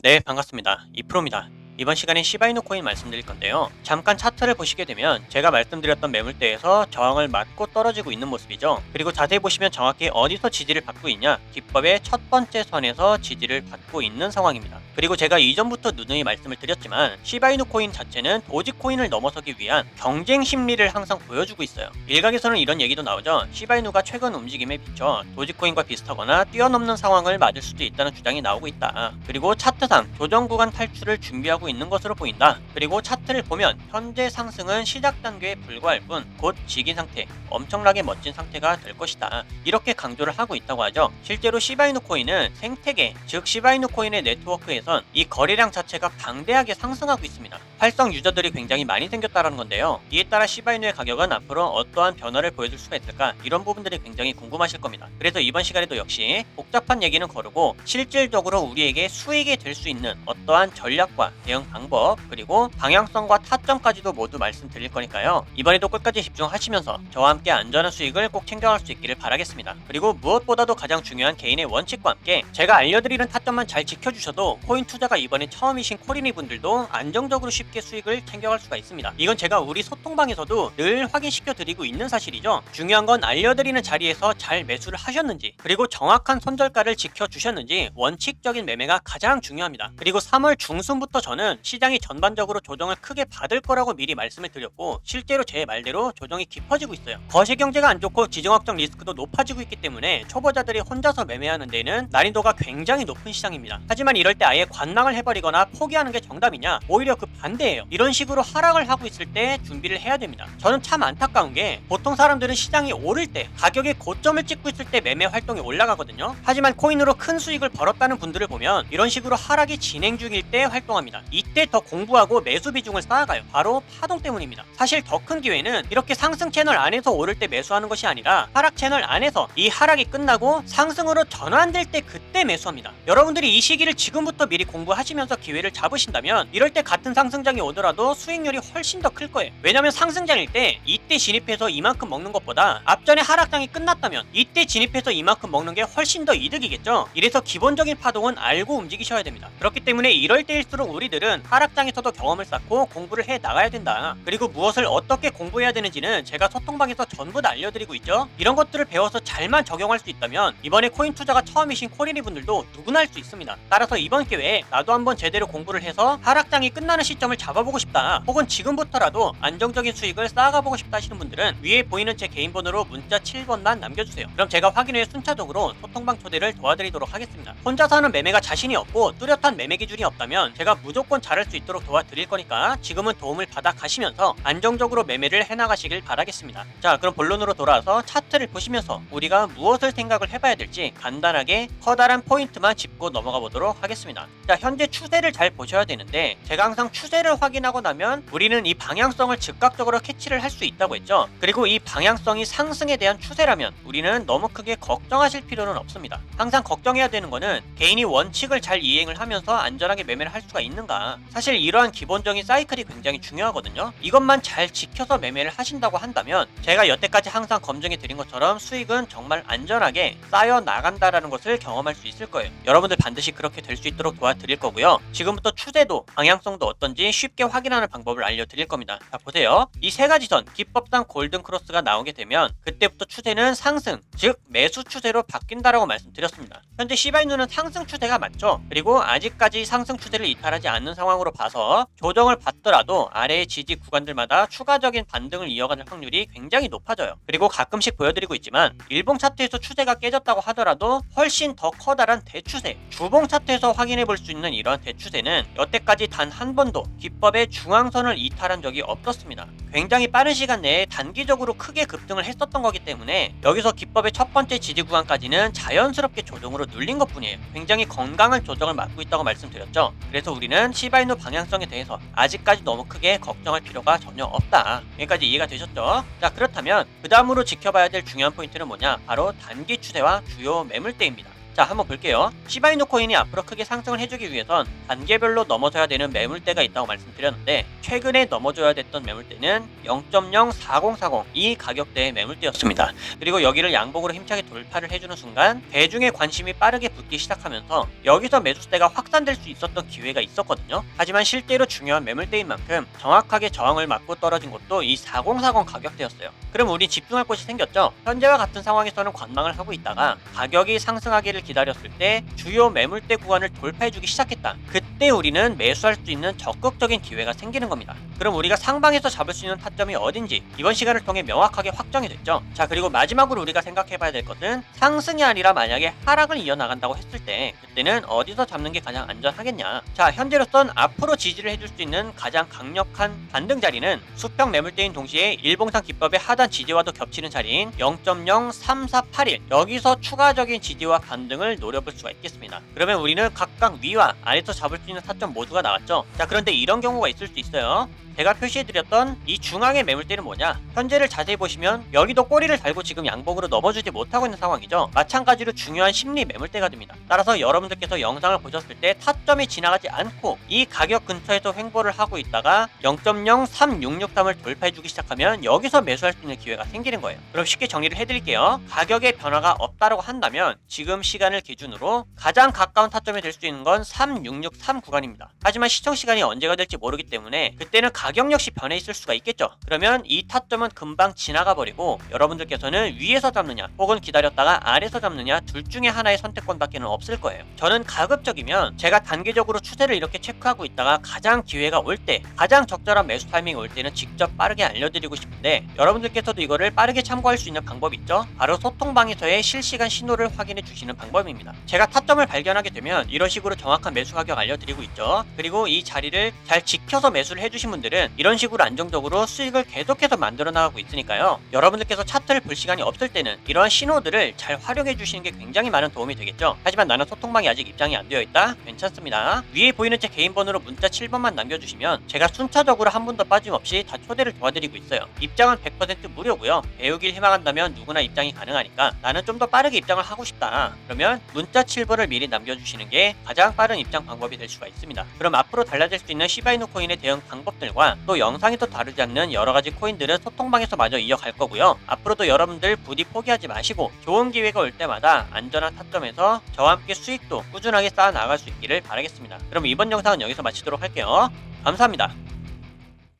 네, 반갑습니다. 이프로입니다. 이번 시간에 시바이누 코인 말씀드릴 건데요. 잠깐 차트를 보시게 되면 제가 말씀드렸던 매물대에서 저항을 맞고 떨어지고 있는 모습이죠. 그리고 자세히 보시면 정확히 어디서 지지를 받고 있냐? 기법의 첫 번째 선에서 지지를 받고 있는 상황입니다. 그리고 제가 이전부터 누누이 말씀을 드렸지만 시바이누 코인 자체는 도지코인을 넘어서기 위한 경쟁 심리를 항상 보여주고 있어요. 일각에서는 이런 얘기도 나오죠. 시바이누가 최근 움직임에 비춰 도지코인과 비슷하거나 뛰어넘는 상황을 맞을 수도 있다는 주장이 나오고 있다. 그리고 차트상 조정 구간 탈출을 준비하고 있는 것으로 보인다. 그리고 차트를 보면 현재 상승은 시작 단계에 불과할 뿐 곧 지긴 상태, 엄청나게 멋진 상태가 될 것이다. 이렇게 강조를 하고 있다고 하죠. 실제로 시바이누 코인은 생태계, 즉 시바이누 코인의 네트워크에선 이 거래량 자체가 방대하게 상승하고 있습니다. 활성 유저들이 굉장히 많이 생겼다는 건데요. 이에 따라 시바이누의 가격은 앞으로 어떠한 변화를 보여줄 수가 있을까? 이런 부분들이 굉장히 궁금하실 겁니다. 그래서 이번 시간에도 역시 복잡한 얘기는 거르고 실질적으로 우리에게 수익이 될 수 있는 어떠한 전략과 대응 방법, 그리고 방향성과 타점까지도 모두 말씀드릴 거니까요. 이번에도 끝까지 집중하시면서 저와 함께 안전한 수익을 꼭 챙겨갈 수 있기를 바라겠습니다. 그리고 무엇보다도 가장 중요한 개인의 원칙과 함께 제가 알려드리는 타점만 잘 지켜주셔도 코인 투자가 이번에 처음이신 코리니 분들도 안정적으로 쉽게 수익을 챙겨갈 수가 있습니다. 이건 제가 우리 소통방에서도 늘 확인시켜 드리고 있는 사실이죠. 중요한 건 알려드리는 자리에서 잘 매수를 하셨는지, 그리고 정확한 손절가를 지켜주셨는지 원칙적인 매매가 가장 중요합니다. 그리고 3월 중순부터 저는 시장이 전반적으로 조정을 크게 받을 거라고 미리 말씀을 드렸고 실제로 제 말대로 조정이 깊어지고 있어요. 거시경제가 안 좋고 지정학적 리스크도 높아지고 있기 때문에 초보자들이 혼자서 매매하는 데는 난이도가 굉장히 높은 시장입니다. 하지만 이럴 때 아예 관망을 해버리거나 포기하는 게 정답이냐? 오히려 그 반대예요. 이런 식으로 하락을 하고 있을 때 준비를 해야 됩니다. 저는 참 안타까운 게 보통 사람들은 시장이 오를 때 가격의 고점을 찍고 있을 때 매매 활동이 올라가거든요. 하지만 코인으로 큰 수익을 벌었다는 분들을 보면 이런 식으로 하락이 진행 중일 때 활동합니다. 이때 더 공부하고 매수 비중을 쌓아가요. 바로 파동 때문입니다. 사실 더 큰 기회는 이렇게 상승 채널 안에서 오를 때 매수하는 것이 아니라 하락 채널 안에서 이 하락이 끝나고 상승으로 전환될 때 그때 매수합니다. 여러분들이 이 시기를 지금부터 미리 공부하시면서 기회를 잡으신다면 이럴 때 같은 상승장이 오더라도 수익률이 훨씬 더 클 거예요. 왜냐면 상승장일 때 이때 진입해서 이만큼 먹는 것보다 앞전에 하락장이 끝났다면 이때 진입해서 이만큼 먹는 게 훨씬 더 이득이겠죠. 이래서 기본적인 파동은 알고 움직이셔야 됩니다. 그렇기 때문에 이럴 때일수록 우리들은 하락장에서도 경험을 쌓고 공부를 해 나가야 된다. 그리고 무엇을 어떻게 공부해야 되는지는 제가 소통방에서 전부 다 알려드리고 있죠. 이런 것들을 배워서 잘만 적용할 수 있다면 이번에 코인 투자가 처음이신 코리니 분들도 누구나 할 수 있습니다. 따라서 이번 기회에 나도 한번 제대로 공부를 해서 하락장이 끝나는 시점을 잡아보고 싶다, 혹은 지금부터라도 안정적인 수익을 쌓아가보고 싶다 하시는 분들은 위에 보이는 제 개인 번호로 문자 7번만 남겨주세요. 그럼 제가 확인 후에 순차적으로 소통방 초대를 도와드리도록 하겠습니다. 혼자서 하는 매매가 자신이 없고 뚜렷한 매매 기준이 없다면 제가 무조건 잘할 수 있도록 도와드릴 거니까 지금은 도움을 받아 가시면서 안정적으로 매매를 해나가시길 바라겠습니다. 자, 그럼 본론으로 돌아와서 차트를 보시면서 우리가 무엇을 생각을 해봐야 될지 간단하게 커다란 포인트만 짚고 넘어가 보도록 하겠습니다. 자, 현재 추세를 잘 보셔야 되는데 제가 항상 추세를 확인하고 나면 우리는 이 방향성을 즉각적으로 캐치를 할 수 있다고 했죠. 그리고 이 방향성이 상승에 대한 추세라면 우리는 너무 크게 걱정하실 필요는 없습니다. 항상 걱정해야 되는 거는 개인이 원칙을 잘 이행을 하면서 안전하게 매매를 할 수가 있는가. 사실 이러한 기본적인 사이클이 굉장히 중요하거든요. 이것만 잘 지켜서 매매를 하신다고 한다면 제가 여태까지 항상 검증해 드린 것처럼 수익은 정말 안전하게 쌓여 나간다라는 것을 경험할 수 있을 거예요. 여러분들 반드시 그렇게 될 수 있도록 도와드릴 거고요. 지금부터 추세도 방향성도 어떤지 쉽게 확인하는 방법을 알려드릴 겁니다. 자, 보세요. 이 세 가지 선 기법상 골든 크로스가 나오게 되면 그때부터 추세는 상승, 즉 매수 추세로 바뀐다라고 말씀드렸습니다. 현재 시바이누는 상승 추세가 맞죠. 그리고 아직까지 상승 추세를 이탈하지 않는 상황으로 봐서 조정을 받더라도 아래의 지지 구간들마다 추가적인 반등을 이어가는 확률이 굉장히 높아져요. 그리고 가끔씩 보여드리고 있지만 일봉 차트에서 추세가 깨졌다고 하더라도 훨씬 더 커다란 대추세, 주봉 차트에서 확인해 볼 수 있는 이러한 대추세는 여태까지 단 한 번도 기법의 중앙선을 이탈한 적이 없었습니다. 굉장히 빠른 시간 내에 단기적으로 크게 급등을 했었던 거기 때문에 여기서 기법의 첫 번째 지지 구간까지는 자연스럽게 조정으로 눌린 것 뿐이에요. 굉장히 건강한 조정을 맞고 있다고 말씀드렸죠. 그래서 우리는 시바이누 방향성에 대해서 아직까지 너무 크게 걱정할 필요가 전혀 없다. 여기까지 이해가 되셨죠? 자, 그렇다면 그 다음으로 지켜봐야 될 중요한 포인트는 뭐냐? 바로 단기 추세와 주요 매물대입니다. 자, 한번 볼게요. 시바이누 코인이 앞으로 크게 상승을 해주기 위해선 단계별로 넘어서야 되는 매물대가 있다고 말씀드렸는데, 최근에 넘어줘야 됐던 매물대는 0.04040 이 가격대의 매물대였습니다. 그리고 여기를 양봉으로 힘차게 돌파를 해주는 순간 대중의 관심이 빠르게 붙기 시작하면서 여기서 매수세가 확산될 수 있었던 기회가 있었거든요. 하지만 실제로 중요한 매물대인 만큼 정확하게 저항을 맞고 떨어진 것도 이 4040 가격대였어요. 그럼 우리 집중할 곳이 생겼죠. 현재와 같은 상황에서는 관망을 하고 있다가 가격이 상승하기를 기다렸을 때 주요 매물대 구간을 돌파해주기 시작했다. 그때 우리는 매수할 수 있는 적극적인 기회가 생기는 겁니다. 그럼 우리가 상방에서 잡을 수 있는 타점이 어딘지 이번 시간을 통해 명확하게 확정이 됐죠. 자, 그리고 마지막으로 우리가 생각해봐야 될 것은 상승이 아니라 만약에 하락을 이어나간다고 했을 때 그때는 어디서 잡는 게 가장 안전하겠냐. 자, 현재로선 앞으로 지지를 해줄 수 있는 가장 강력한 반등 자리는 수평 매물대인 동시에 일봉상 기법의 하단 지지와도 겹치는 자리인 0.03481, 여기서 추가적인 지지와 반등을 노려볼 수가 있겠습니다. 그러면 우리는 각각 위와 아래에서 잡을 수 있는 타점 모두가 나왔죠. 자, 그런데 이런 경우가 있을 수 있어요. 제가 표시해드렸던 이 중앙의 매물대는 뭐냐, 현재를 자세히 보시면 여기도 꼬리를 달고 지금 양봉으로 넘어주지 못하고 있는 상황이죠. 마찬가지로 중요한 심리 매물대가 됩니다. 따라서 여러분들께서 영상을 보셨을 때 타점이 지나가지 않고 이 가격 근처에서 횡보를 하고 있다가 0.03663을 돌파해주기 시작하면 여기서 매수할 수 있는 기회가 생기는 거예요. 그럼 쉽게 정리를 해드릴게요. 가격의 변화가 없다고 한다면 지금 시간을 기준으로 가장 가까운 타점이 될 수 있는 건 3663 구간입니다. 하지만 시청 시간이 언제가 될지 모르기 때문에 그때는 가격 역시 변해 있을 수가 있겠죠. 그러면 이 타점은 금방 지나가 버리고 여러분들께서는 위에서 잡느냐 혹은 기다렸다가 아래에서 잡느냐 둘 중에 하나의 선택권밖에는 없을 거예요. 저는 가급적이면 제가 단계적으로 추세를 이렇게 체크하고 있다가 가장 기회가 올 때, 가장 적절한 매수 타이밍이 올 때는 직접 빠르게 알려드리고 싶은데, 여러분들께서도 이거를 빠르게 참고할 수 있는 방법이 있죠. 바로 소통방에서의 실시간 신호를 확인해 주시는 방법입니다. 제가 타점을 발견하게 되면 이런 식으로 정확한 매수 가격 알려드리고 있죠. 그리고 이 자리를 잘 지켜서 매수를 해주신 분들은 이런 식으로 안정적으로 수익을 계속해서 만들어 나가고 있으니까요. 여러분들께서 차트를 볼 시간이 없을 때는 이러한 신호들을 잘 활용해 주시는 게 굉장히 많은 도움이 되겠죠. 하지만 나는 소통방이 아직 입장이 안 되어 있다? 괜찮습니다. 위에 보이는 제 개인 번호로 문자 7번만 남겨주시면 제가 순차적으로 한 분도 빠짐없이 다 초대를 도와드리고 있어요. 입장은 100% 무료고요. 배우길 희망한다면 누구나 입장이 가능하니까 나는 좀 더 빠르게 입장을 하고 싶다, 그러면 문자 7번을 미리 남겨주시는 게 가장 빠른 입장 방법이 될 수가 있습니다. 그럼 앞으로 달라질 수 있는 시바이누 코인의 대응 방법들과 또 영상에서 다루지 않는 여러가지 코인들은 소통방에서 마저 이어갈 거고요. 앞으로도 여러분들 부디 포기하지 마시고 좋은 기회가 올 때마다 안전한 타점에서 저와 함께 수익도 꾸준하게 쌓아 나갈 수 있기를 바라겠습니다. 그럼 이번 영상은 여기서 마치도록 할게요. 감사합니다.